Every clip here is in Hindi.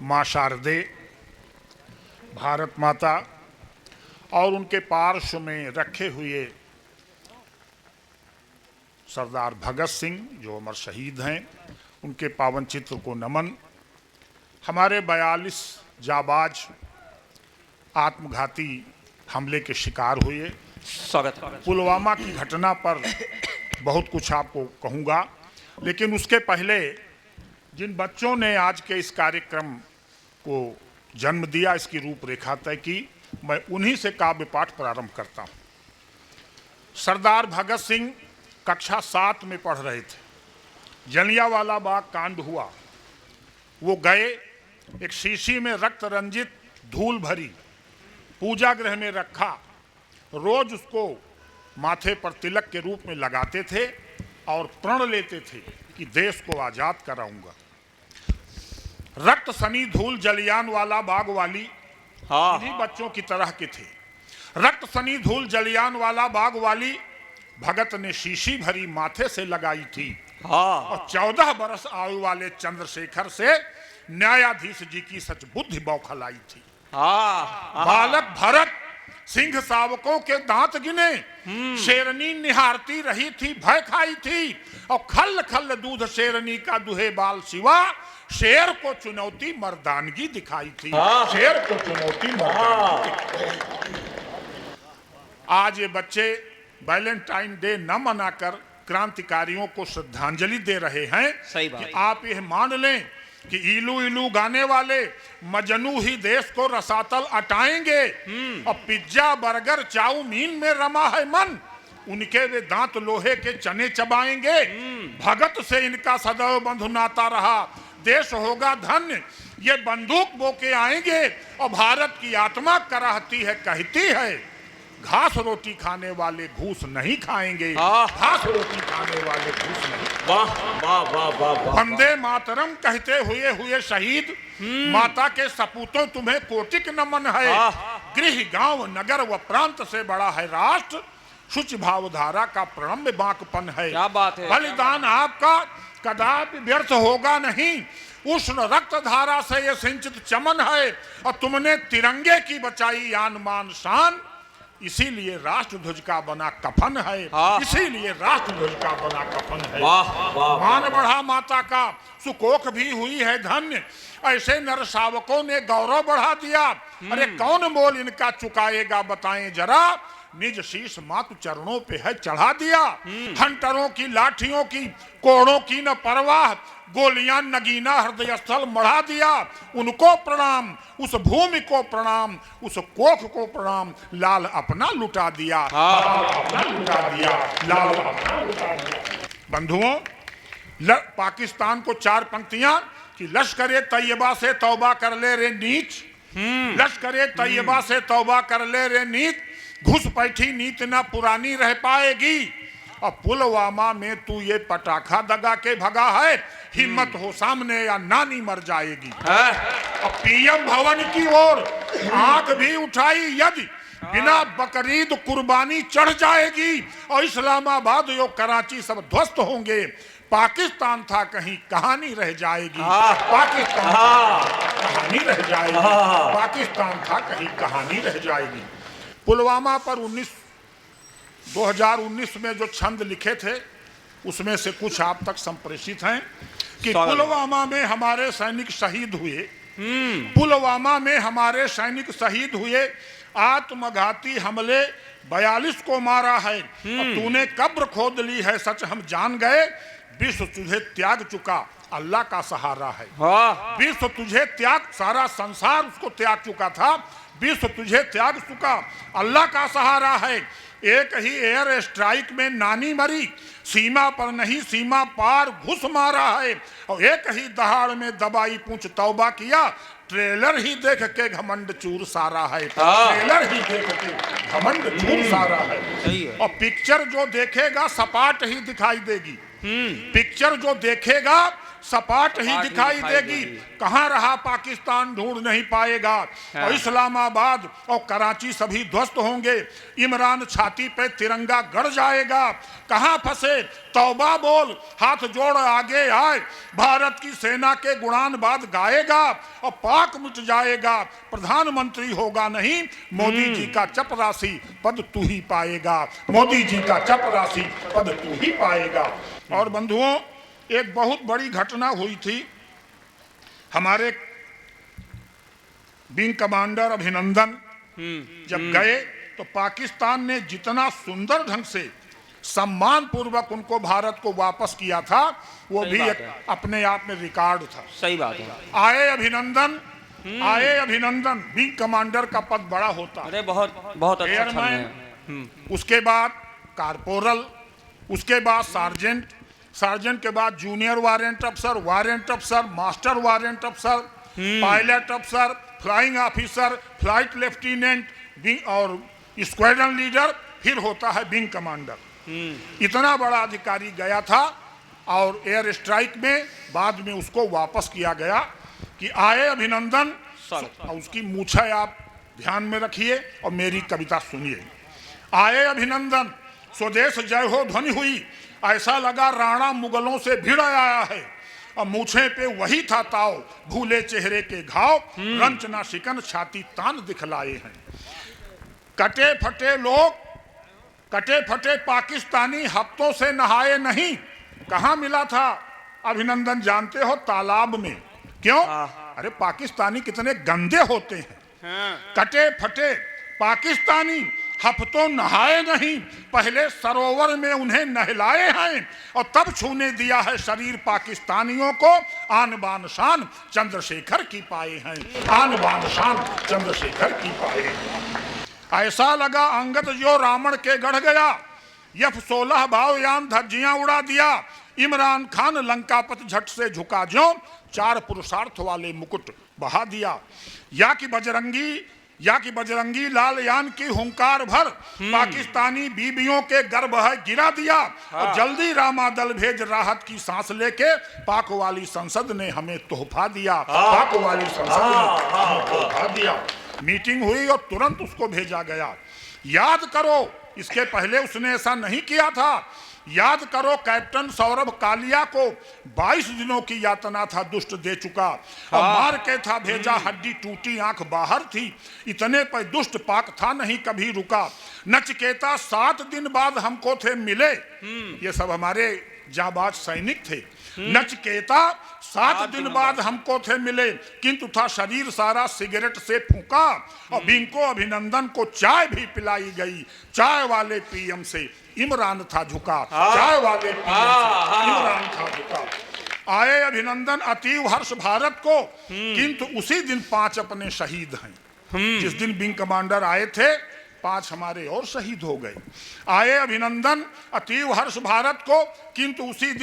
माँ शारदे, भारत माता और उनके पार्श्व में रखे हुए सरदार भगत सिंह जो अमर शहीद हैं, उनके पावन चित्र को नमन। हमारे 42 जाबाज आत्मघाती हमले के शिकार हुए। स्वागत। पुलवामा की घटना पर बहुत कुछ आपको कहूँगा, लेकिन उसके पहले जिन बच्चों ने आज के इस कार्यक्रम को जन्म दिया, इसकी रूपरेखा तय की, मैं उन्हीं से काव्य पाठ प्रारंभ करता हूँ। सरदार भगत सिंह कक्षा 7 में पढ़ रहे थे। जलियांवाला बाग कांड हुआ। वो गए, एक शीशी में रक्त रंजित धूल भरी पूजा गृह में रखा। रोज उसको माथे पर तिलक के रूप में लगाते थे और प्रण लेते थे कि देश को आजाद कराऊंगा। रक्त सनी धूल जलियांवाला बाग वाली इन्हीं बच्चों की तरह के थे। रक्त सनी धूल जलियांवाला बाग वाली भगत ने शीशी भरी माथे से लगाई थी और 14 बरस आयु वाले चंद्रशेखर से न्यायाधीश जी की सच बुद्धि बौखलाई थी। बालक भरत सिंह सावकों के दांत गिने, शेरनी निहारती रही थी, भय खाई थी और खल खल दूध शेरनी का दुहे बाल सिवा शेर को चुनौती मर्दानगी दिखाई थी। शेर को चुनौती मर्दानगी। आज ये बच्चे वैलेंटाइन डे न मनाकर क्रांतिकारियों को श्रद्धांजलि दे रहे हैं। सही बात। कि आप यह मान लें कि इलू इलू गाने वाले मजनू ही देश को रसातल अटाएंगे और पिज्जा बर्गर चाउमीन में रमा है मन, उनके वे दांत लोहे के चने चबाएंगे। भगत से इनका सदैव बंधु नाता रहा, देश होगा धन्य, ये बंदूक बोके आएंगे और भारत की आत्मा कराहती है, कहती है घास रोटी खाने वाले घूस नहीं खाएंगे। घास रोटी खाने वाले घूस नहीं। वाह वाह वाह वाह। वंदे मातरम कहते हुए हुए शहीद, माता के सपूतों तुम्हें कोटिक नमन है। गृह गांव नगर व प्रांत से बड़ा है राष्ट्र, शुचि भावधारा का प्रणम्य बांकपन है। क्या बात है। बलिदान आपका कदापि व्यर्थ होगा नहीं, उष्ण रक्त धारा से ये सिंचित चमन है और तुमने तिरंगे की बचाई आन मान शान, इसीलिए राष्ट्र ध्वज का बना कफन है। इसीलिए राष्ट्र ध्वज का बना कफन है। मान बढ़ा माता का, सुकोख भी हुई है धन्य, ऐसे नर शावकों ने गौरव बढ़ा दिया। अरे कौन मोल इनका चुकाएगा बताएं जरा, निज शीश मातु चरणों पे है चढ़ा दिया। हंटरों की लाठियों की कोड़ों की न परवाह, गोलियां नगीना हृदय स्थल मढ़ा दिया। उनको प्रणाम, उस भूमि को प्रणाम, उस कोख को प्रणाम, लाल अपना लुटा दिया। अपना लुटा दिया, लाल अपना लुटा दिया। बंधुओं, पाकिस्तान को 4 पंक्तियां कि लश्करे तैयबा से तौबा कर ले रे नीच, लश्करे तैयबा से तौबा कर ले रे नीच, घुसपैठी नीत ना पुरानी रह पाएगी। और पुलवामा में तू ये पटाखा दगा के भगा है, हिम्मत हो सामने या नानी मर जाएगी। और पीएम भवन की ओर आंख भी उठाई यदि, बिना बकरीद कुर्बानी चढ़ जाएगी। और इस्लामाबाद यो कराची सब ध्वस्त होंगे। पाकिस्तान था कहीं कहानी रह जाएगी। पाकिस्तान कहानी रह जाएगी। पाकिस्तान था कहीं कहानी रह जाएगी। पुलवामा पर 2019 में जो छंद लिखे थे उसमें से कुछ आप तक संप्रेषित हैं कि पुलवामा में हमारे सैनिक शहीद हुए। पुलवामा में हमारे सैनिक शहीद हुए, आत्मघाती हमले 42 को मारा है। तूने कब्र खोद ली है सच हम जान गए, विश्व तुझे त्याग चुका अल्लाह का सहारा है। विश्व तुझे त्याग, सारा संसार उसको त्याग चुका था, विश्व तुझे त्याग चुका अल्लाह का सहारा है। एक ही एयर स्ट्राइक में नानी मरी, सीमा पर नहीं सीमा पार घुस मारा है। और एक ही दहाड़ में दबाई पूंछ तौबा किया, ट्रेलर ही देख के घमंड चूर सारा है। ट्रेलर ही देख के घमंड चूर सारा है। और पिक्चर जो देखेगा सपाट ही दिखाई देगी। पिक्चर जो देखेगा सपाट ही दिखाई देगी। कहाँ रहा पाकिस्तान ढूंढ नहीं पाएगा। और इस्लामाबाद इस्लामाबाद और कराची सभी ध्वस्त होंगे। इमरान छाती पे तिरंगा गड़ जाएगा। कहां फंसे तौबा बोल, हाथ जोड़ आगे आए, भारत की सेना के गुणानवाद गाएगा और पाक मिट जाएगा। प्रधानमंत्री होगा नहीं, मोदी जी का चपरासी पद तू ही पाएगा। मोदी जी का चपरासी पद तू ही पाएगा। और बंधुओं, एक बहुत बड़ी घटना हुई थी। हमारे विंग कमांडर अभिनंदन जब गए तो पाकिस्तान ने जितना सुंदर ढंग से सम्मान पूर्वक उनको भारत को वापस किया था, वो भी एक अपने आप में रिकॉर्ड था। सही बात है। आए अभिनंदन विंग कमांडर का पद बड़ा होता। अरे बहुत बहुत अच्छा एयरमैन, उसके बाद कारपोरल, उसके बाद सार्जेंट, सार्जेंट के बाद जूनियर वारंट अफसर, मास्टर वारंट अफसर, पायलट अफसर, फ्लाइंग ऑफिसर, फ्लाइट लेफ्टिनेंट और स्क्वाड्रन लीडर, फिर होता है विंग कमांडर। इतना बड़ा अधिकारी गया था और एयर स्ट्राइक में बाद में उसको वापस किया गया कि आए अभिनंदन। और उसकी मूछें आप ध्यान में रखिए और मेरी कविता सुनिए। आए अभिनंदन, स्वदेश जय हो ध्वनि हुई, ऐसा लगा राणा मुगलों से भिड़ आया है। और मूछे पे वही था ताव, भूले चेहरे के घाव, रंच ना शिकन छाती तान दिखलाए हैं। कटे फटे लोग, कटे फटे पाकिस्तानी हफ्तों से नहाए नहीं। कहां मिला था अभिनंदन जानते हो? तालाब में। क्यों? अरे पाकिस्तानी कितने गंदे होते हैं। कटे फटे पाकिस्तानी हफ्तों नहाए नहीं, पहले सरोवर में उन्हें नहलाए हैं और तब छूने दिया है शरीर पाकिस्तानियों को। आन बान शान चंद्रशेखर की पाए हैं, आन बान शान चंद्रशेखर की पाए हैं। ऐसा लगा अंगद जो रावण के गढ़ गया, F-16 वायुयान धज्जियां उड़ा दिया। इमरान खान लंकापत झट से झुका ज्यों, 4 पुरुषार्थ वाले मुकुट बहा दिया। या कि बजरंगी लाल यान की हुंकार भर, पाकिस्तानी बीबियों के गर्भ है गिरा दिया। और जल्दी रामा दल भेज राहत की सांस लेके, पाक वाली संसद ने हमें तोहफा दिया। पाक वाली संसद ने हमें तोहफा दिया। मीटिंग हुई और तुरंत उसको भेजा गया। याद करो, इसके पहले उसने ऐसा नहीं किया था। याद करो कैप्टन सौरभ कालिया को 22 दिनों की यातना था दुष्ट दे चुका और मार के था भेजा, हड्डी टूटी आंख बाहर थी। इतने पर दुष्ट पाक था नहीं कभी रुका। नचिकेता 7 दिन बाद हमको थे मिले। ये सब हमारे जाबाज सैनिक थे। नचिकेता 7 दिन बाद हमको थे मिले, किंतु था शरीर सारा सिगरेट से फूका। और विंग को अभिनंदन को चाय भी पिलाई गई। चाय वाले पीएम से इमरान था झुका, चाय वाले पीएम से इमरान था झुका। आए अभिनंदन अतीव हर्ष भारत को, किंतु उसी दिन 5 अपने शहीद हैं। जिस दिन विंग कमांडर आए थे 5 हमारे और शहीद हो गए। आए अभिनंदन अतीव हर्ष भारत को, किंतु उसी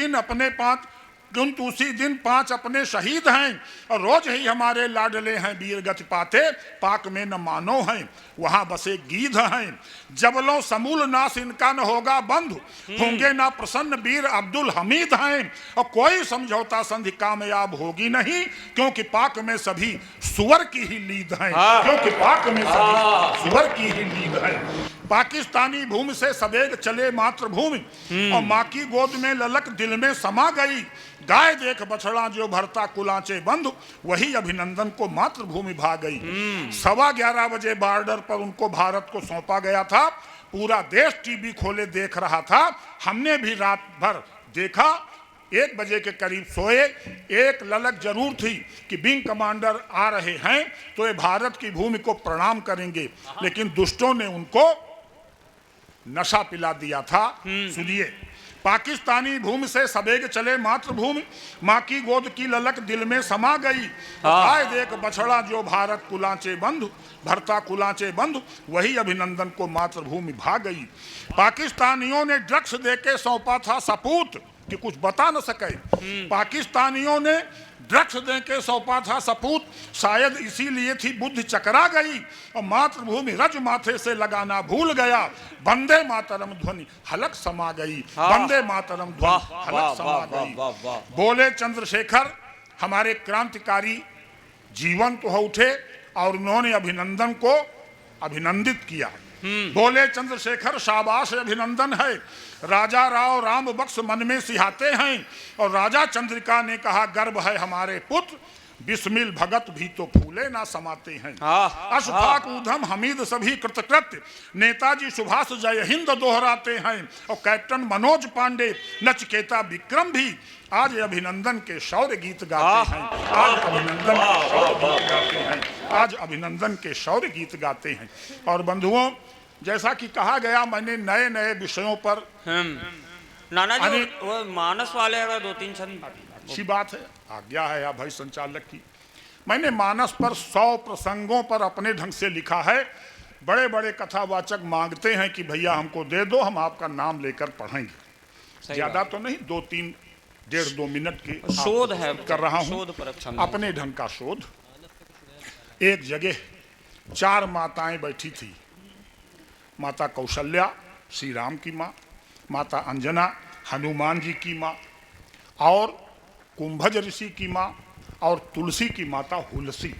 दिन 5 अपने शहीद हैं। और रोज ही हमारे लाडले हैं वीर गति पाते, पाक में न मानो हैं वहां बसे गीध हैं। जबलों समूल नाश इनका न होगा बंधु, होंगे ना प्रसन्न वीर अब्दुल हमीद हैं। और कोई समझौता संधि कामयाब होगी नहीं, क्योंकि पाक में सभी सुअर की ही लीद हैं। क्योंकि पाक में सभी सुअर की ही लीद है। पाकिस्तानी भूमि से सवेग चले मातृभूमि, और माँ की गोद में ललक दिल में समा गई। गाय देख बछड़ा जो भरता कुलाचे बंधु, वही अभिनंदन को मातृभूमि भा गई। 11:15 बजे बॉर्डर पर उनको भारत को सौंपा गया था। पूरा देश टीवी खोले देख रहा था। हमने भी रात भर देखा। 1 बजे के करीब सोए। एक ललक जरूर थी कि विंग कमांडर आ रहे हैं तो ये भारत की भूमि को प्रणाम करेंगे, लेकिन दुष्टों ने उनको नशा पिला दिया था। सुनिए, पाकिस्तानी भूमि से सवेग चले मातृभूमि, माँ की गोद की ललक दिल में समा गई। गाय देख बछड़ा जो भारत कुलाचे बंधु, भरता कुलाचे बंधु, वही अभिनंदन को मातृभूमि भा गई। पाकिस्तानियों ने ड्रग्स देके सौंपा था सपूत कि कुछ बता न सके। पाकिस्तानियों ने ड्रग्स देके सौंपा था सपूत, शायद इसीलिए थी बुद्धि चकरा गई और मातृभूमि रज माथे से लगाना भूल गया। वंदे मातरम ध्वनि हलक समा गई। वंदे मातरम ध्वनि हलक समा गई। बोले चंद्रशेखर, हमारे क्रांतिकारी जीवन तो हो उठे और उन्होंने अभिनंदन को अभिनंदित किया। बोले चंद्रशेखर शाबाश अभिनंदन है, राजा राव राम बख्श मन में सिहाते हैं। और राजा चंद्रिका ने कहा गर्व है हमारे पुत्र, बिस्मिल भगत भी तो फूले ना समाते हैं। अशफाक उधम हमीद सभी कृतकृत्य, नेताजी सुभाष जय हिंद दोहराते हैं। और कैप्टन मनोज पांडे नचिकेता विक्रम भी आज अभिनंदन के शौर्य गीत गाते हैं। आज अभिनंदन के शौर्य गीत गाते हैं। आज अभिनंदन के शौर्य गीत गाते हैं। और बंधुओं, जैसा कि कहा गया, मैंने नए नए विषयों पर नाना जी वो मानस वाले अगर 2-3 छंद अच्छी बात है, आज्ञा है आप भाई संचालक की। मैंने मानस पर 100 प्रसंगों पर अपने ढंग से लिखा है। बड़े बड़े कथावाचक मांगते हैं कि भैया हमको दे दो, हम आपका नाम लेकर पढ़ेंगे। ज्यादा तो नहीं, 2-3 1.5-2 मिनट की शोध है कर रहा हूँ, अपने ढंग का शोध। एक जगह 4 माताएं बैठी थी। माता कौशल्या श्री राम की माँ, माता अंजना हनुमान जी की माँ, और कुंभज ऋषि की माँ, और तुलसी की माता हुलसी।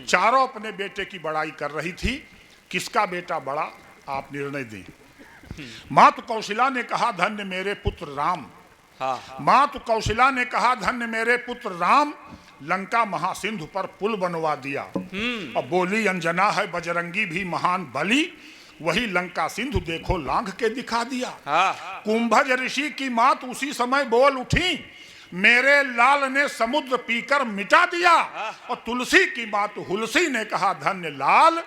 चारों अपने बेटे की बड़ाई कर रही थी। किसका बेटा बड़ा, आप निर्णय दें। मातु कौशल्या ने कहा धन्य मेरे पुत्र राम। मातु कौशल्या ने कहा धन्य मेरे पुत्र राम, लंका महासिंधु पर पुल बनवा दिया। और बोली अंजना है बजरंगी भी महान बली, वही लंका सिंधु देखो लांघ के दिखा दिया। कुंभज ऋषि की मात उसी समय बोल उठी, मेरे लाल ने समुद्र पीकर मिटा दिया। और तुलसी की मात हुलसी ने कहा धन्य लाल,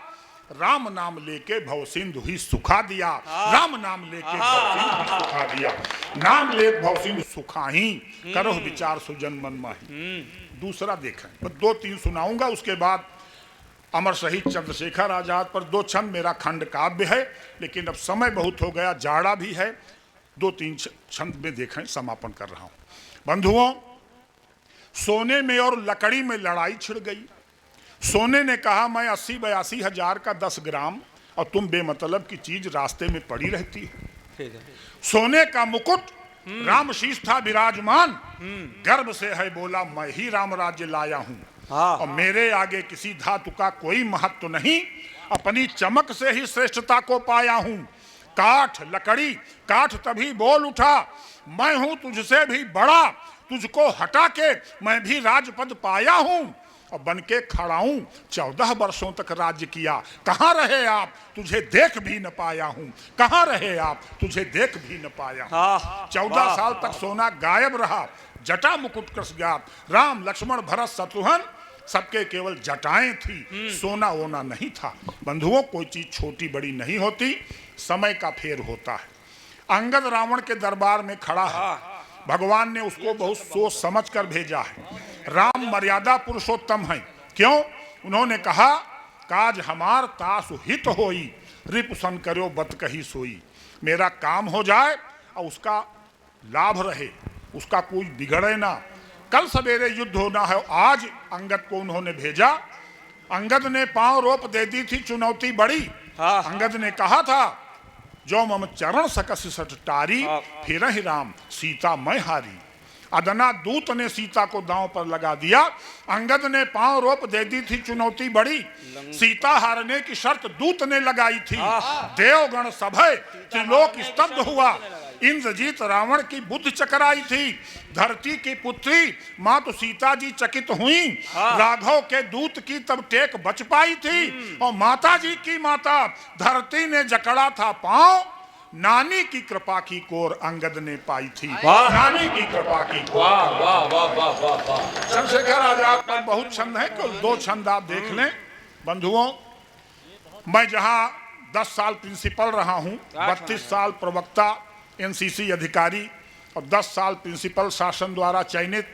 राम नाम लेके भव सिंधु ही सुखा दिया। राम नाम लेके भव सिंधु सुखा दिया। नाम ले भव सिंधु सुखाही, करो विचार सुजन मन माही। दूसरा देखें, 2-3 सुनाऊंगा, उसके बाद अमर शहीद चंद्रशेखर आजाद पर 2 छंद मेरा खंड काव्य है। लेकिन अब समय बहुत हो गया, जाड़ा भी है, 2-3 छंद में देखें, समापन कर रहा हूं। बंधुओं, सोने में और लकड़ी में लड़ाई छिड़ गई। सोने ने कहा मैं 80-82 हजार का 10 ग्राम, और तुम बेमतलब की चीज रास्ते में पड़ी रहती है। सोने का मुकुट राम शीश था विराजमान, गर्व से है बोला मैं ही राम राज्य लाया हूं। और मेरे आगे किसी धातु का कोई महत्व नहीं, अपनी चमक से ही श्रेष्ठता को पाया हूं। काठ लकड़ी काठ तभी बोल उठा, मैं हूं तुझसे भी बड़ा, तुझको हटा के मैं भी राजपद पाया हूं। और बन के खड़ा हूं, 14 वर्षों तक राज्य किया। कहाँ रहे आप, तुझे देख भी न पाया हूं। कहाँ रहे आप, तुझे देख भी न पाया हूं। 14 साल तक सोना गायब रहा, जटा मुकुट कस गया। राम लक्ष्मण भरत शत्रुघ्न सबके केवल जटाएं थी, सोना वोना नहीं था। बंधुओं, कोई चीज छोटी बड़ी नहीं होती, समय का फेर होता है। अंगद रावण के दरबार में खड़ा है, भगवान ने उसको बहुत सोच समझ कर भेजा है। राम मर्यादा पुरुषोत्तम है। क्यों? उन्होंने कहा काज हमार तासु हित होई, रिपुसन करो बत कही सोई। मेरा काम हो जाए और उसका लाभ रहे, उसका कोई बिगड़े ना। कल सवेरे युद्ध होना है, आज अंगद को उन्होंने भेजा। अंगद ने पांव रोप दे दी थी, चुनौती बड़ी। अंगद ने कहा था जो मम चरण सकस सट टारी, फिर ही राम सीता मैं हारी। अदना दूत ने सीता को दांव पर लगा दिया। अंगद ने पांव रोप दे दी थी, चुनौती बड़ी। सीता हारने की शर्त दूत ने लगाई थी। देवगण सभय त्रिलोक स्तब्ध हुआ, इंद्रजीत रावण की बुद्ध चकराई थी। धरती की पुत्री माँ तो सीता जी चकित हुई, राघव के दूत की तब टेक बच पाई थी। और माता जी की माता धरती ने जकड़ा था पांव, नानी की कृपा की कोर अंगद ने पाई थी। नानी की कृपा की कोर। चंद्रशेखर आजाद पर बहुत छंद है, केवल 2 छंद आप देख लें। बंधुओं, मैं जहां 10 साल प्रिंसिपल रहा हूं, 32 साल प्रवक्ता एनसीसी अधिकारी और 10 साल प्रिंसिपल शासन द्वारा चयनित।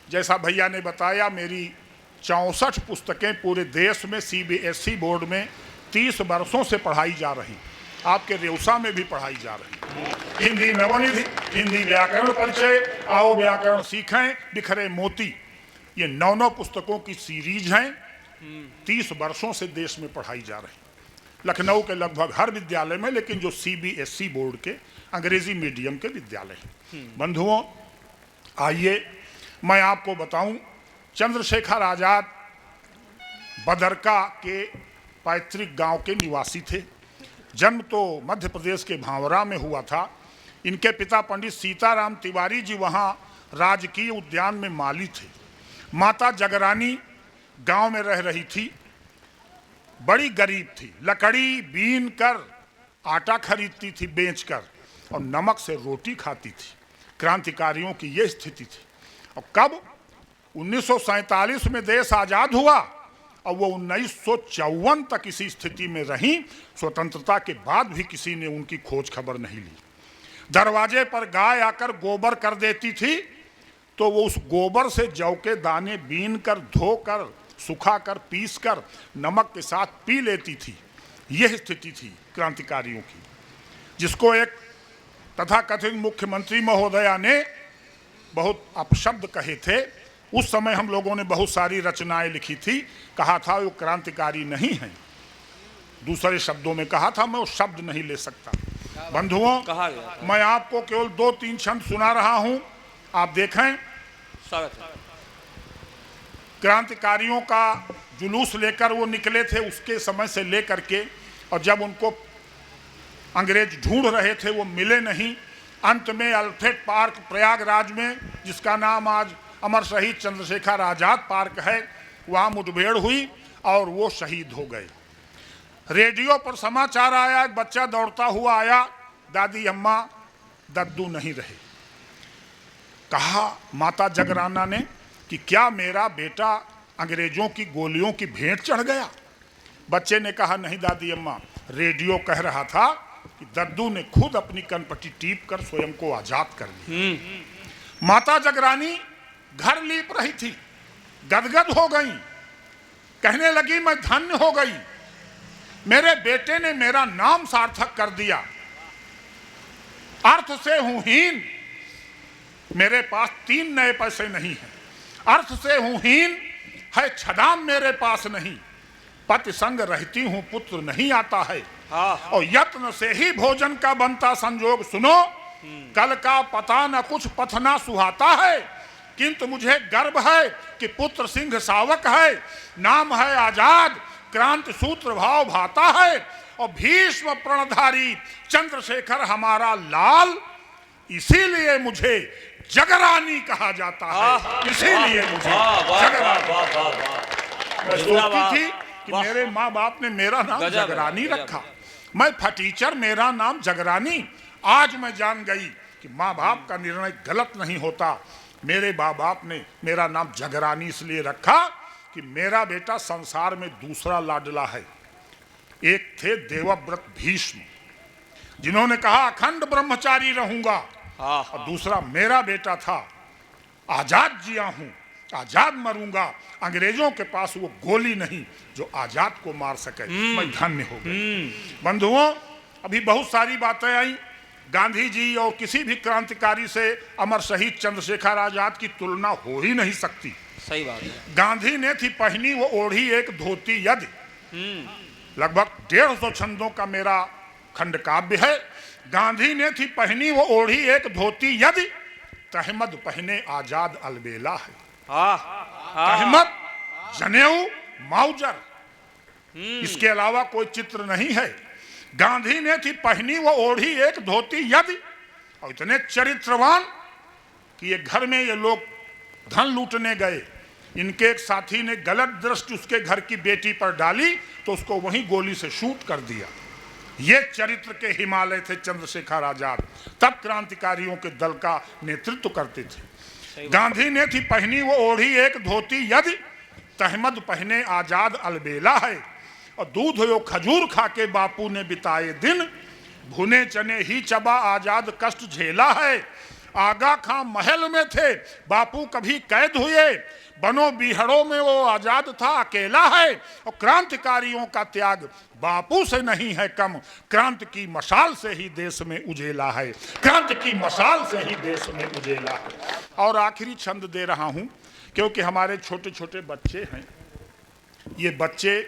जैसा भैया ने बताया, मेरी 64 पुस्तकें पूरे देश में सीबीएसई बोर्ड में 30 वर्षों से पढ़ाई जा रही, आपके रेउसा में भी पढ़ाई जा रही। हिंदी नवनिधि, हिंदी व्याकरण परिचय, आओ व्याकरण सीखें, बिखरे मोती, ये 9 पुस्तकों की सीरीज हैं। 30 वर्षों से देश में पढ़ाई जा रही, लखनऊ के लगभग हर विद्यालय में, लेकिन जो सीबीएसई बोर्ड के अंग्रेजी मीडियम के विद्यालय हैं। बंधुओं, आइए मैं आपको बताऊं, चंद्रशेखर आजाद बदरका के पैतृक गांव के निवासी थे। जन्म तो मध्य प्रदेश के भांवरा में हुआ था। इनके पिता पंडित सीताराम तिवारी जी वहाँ राजकीय उद्यान में माली थे। माता जगरानी गांव में रह रही थी, बड़ी गरीब थी, लकड़ी बीन कर आटा खरीदती थी बेचकर, और नमक से रोटी खाती थी। क्रांतिकारियों की यह स्थिति थी। और कब 1947 में देश आज़ाद हुआ और वो 1954 तक इसी स्थिति में रही। स्वतंत्रता के बाद भी किसी ने उनकी खोज खबर नहीं ली। दरवाजे पर गाय आकर गोबर कर देती थी तो वो उस गोबर से जौ के दाने बीन कर, धोकर, सुखाकर, पीसकर नमक के साथ पी लेती थी। यह स्थिति थी क्रांतिकारियों की, जिसको एक तथाकथित मुख्यमंत्री महोदया ने बहुत अपशब्द कहे थे। उस समय हम लोगों ने बहुत सारी रचनाएं लिखी थी, कहा था वो क्रांतिकारी नहीं है। दूसरे शब्दों में कहा था, मैं वो शब्द नहीं ले सकता। बंधुओं, मैं आपको केवल 2-3 छंद सुना रहा हूं, आप देखें। क्रांतिकारियों का जुलूस लेकर वो निकले थे उसके समय से लेकर के, और जब उनको अंग्रेज ढूंढ रहे थे वो मिले नहीं। अंत में अल्फ्रेड पार्क प्रयागराज में, जिसका नाम आज अमर शहीद चंद्रशेखर आजाद पार्क है, वहाँ मुठभेड़ हुई और वो शहीद हो गए। रेडियो पर समाचार आया, एक बच्चा दौड़ता हुआ आया, दादी अम्मा दद्दू नहीं रहे। कहा माता जगराना ने कि क्या मेरा बेटा अंग्रेजों की गोलियों की भेंट चढ़ गया? बच्चे ने कहा नहीं दादी अम्मा, रेडियो कह रहा था कि दद्दू ने खुद अपनी कनपट्टी टीप कर स्वयं को आजाद कर लिया। माता जगरानी घर लीप रही थी, गदगद हो गई, कहने लगी मैं धन्य हो गई, मेरे बेटे ने मेरा नाम सार्थक कर दिया। अर्थ से हूं हीन, मेरे पास 3 नए पैसे नहीं हैं। अर्थ से हूं हीन, है छदाम मेरे पास नहीं। पति संग रहती हूं, पुत्र नहीं आता है। और यत्न से ही भोजन का बनता संजोग सुनो, कल का पता न कुछ पथ ना सुहाता है। किंतु मुझे गर्व है कि पुत्र सिंह सावक है, नाम है आजाद, क्रांति सूत्र भाव भाता है। और भीष्म प्रणधारी चंद्रशेखर हमारा लाल, इसीलिए मुझे जगरानी कहा जाता है। इसीलिए मुझे जगरानी। मैं सोचती थी कि मेरे माँ बाप ने मेरा नाम जगरानी रखा, मैं फटीचर, मेरा नाम जगरानी। आज मैं जान गई कि माँ बाप का निर्णय गलत नहीं होता। मेरे माँ बाप ने मेरा नाम जगरानी इसलिए रखा कि मेरा बेटा संसार में दूसरा लाडला है। एक थे देवव्रत भीष्म, जिन्होंने कहा अखंड ब्रह्मचारी रहूंगा, और दूसरा मेरा बेटा था, आजाद जिया हूं, आजाद मरूंगा। अंग्रेजों के पास वो गोली नहीं जो आजाद को मार सके। मैं धन्य हो गया। बंधुओं, अभी बहुत सारी बातें आई। गांधी जी और किसी भी क्रांतिकारी से अमर शहीद चंद्रशेखर आजाद की तुलना हो ही नहीं सकती। सही बात है। गांधी ने थी पहनी वो ओढ़ी एक धोती यदि। लगभग 150 छंदों का मेरा खंड काव्य है। गांधी ने थी पहनी वो ओढ़ी एक धोती यदि, तहमद पहने आजाद अलबेला है। तहमद, जनेऊ, माउजर, इसके अलावा कोई चित्र नहीं है। गांधी ने थी पहनी वो ओढ़ी एक धोती यदि, और इतने चरित्रवान कि ये घर में ये लोग धन लूटने गए, इनके एक साथी ने गलत दृष्टि उसके घर की बेटी पर डाली तो उसको वहीं गोली से शूट कर दिया। ये चरित्र के हिमालय थे चंद्रशेखर आजाद, तब क्रांतिकारियों के दल का नेतृत्व करते थे। गांधी ने थी पहनी वो ओढ़ी एक धोती यदि, तहमद पहने आजाद अलबेला है। और दूध यो खजूर खा के बापू ने बिताए दिन, भुने चने ही चबा आजाद कष्ट झेला है। आगा खां महल में थे बापू कभी कैद हुए, बनो बिहड़ों में वो आजाद था अकेला है। और क्रांतिकारियों का त्याग बापू से नहीं है कम, क्रांति की मशाल से ही देश में उजेला है। क्रांति की मशाल से ही देश में उजेला है। और आखिरी छंद दे रहा हूं क्योंकि हमारे छोटे छोटे बच्चे हैं। ये बच्चे,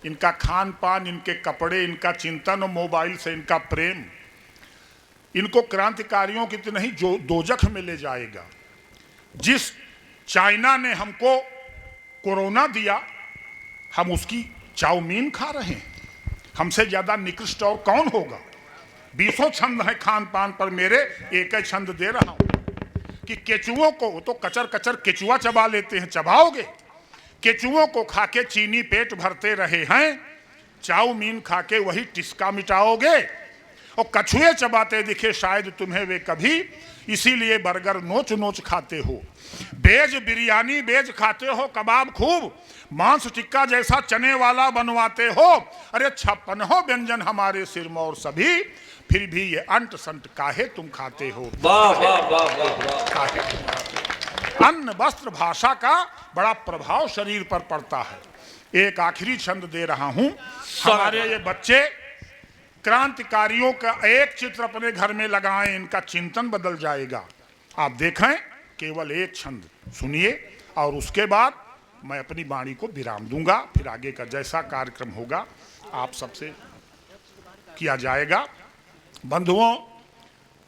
इनका खान पान, इनके कपड़े, इनका चिंतन और मोबाइल से इनका प्रेम, इनको क्रांतिकारियों की तो नहीं जो दोजख में ले जाएगा। जिस चाइना ने हमको कोरोना दिया, हम उसकी चाउमीन खा रहे हैं। हमसे ज्यादा निकृष्ट और कौन होगा? 20 छंद हैं खान पान पर मेरे, एक ही छंद दे रहा हूं कि केचुओं को तो कचर कचर केचुआ चबा लेते हैं, चबाओगे? केचुओं को खाके चीनी पेट भरते रहे हैं, चाउमीन खाके वही टिस्का मिटाओगे? और कछुए चबाते दिखे शायद तुम्हें वे कभी, इसीलिए बर्गर नोच नोच खाते हो। बेज बिरयानी बेज खाते हो, कबाब खूब, मांस टिक्का जैसा चने वाला बनवाते हो। अरे 56 हो व्यंजन हमारे सिर में और सभी, फिर भी ये अंट संट काहे तुम खाते हो? वाह वाह वाह वाह वाह। काहे तुम खाते हो? अन्न वस्त्र भाषा का बड़ा प्रभाव शरीर पर पड़ता है। एक आखिरी छंद दे रहा हूं, हमारे ये बच्चे क्रांतिकारियों का एक चित्र अपने घर में लगाएं, इनका चिंतन बदल जाएगा। आप देखें, केवल एक छंद सुनिए और उसके बाद मैं अपनी वाणी को विराम दूंगा, फिर आगे का जैसा कार्यक्रम होगा आप सबसे किया जाएगा। बंधुओं,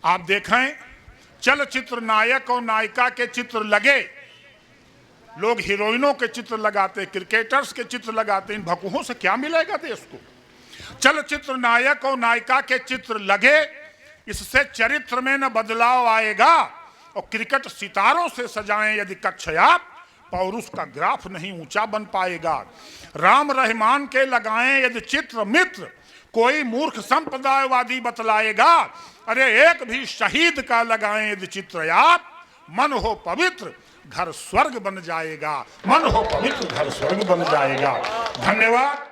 आप देखें, चलचित्र नायक और नायिका के चित्र लगे, लोग हीरोइनों के चित्र लगाते, क्रिकेटर्स के चित्र लगाते, इन भकुहों से क्या मिलेगा देश को? चलचित्र नायक और नायिका के चित्र लगे, इससे चरित्र में न बदलाव आएगा। और क्रिकेट सितारों से सजाएं यदि कक्षयाप, पौरुष का ग्राफ नहीं ऊंचा बन पाएगा। राम रहमान के लगाएं यदि चित्र मित्र, कोई मूर्ख संप्रदायवादी बतलाएगा। अरे एक भी शहीद का लगाएं यदि चित्र आप, मन हो पवित्र घर स्वर्ग बन जाएगा, मन हो पवित्र घर स्वर्ग बन जाएगा। धन्यवाद।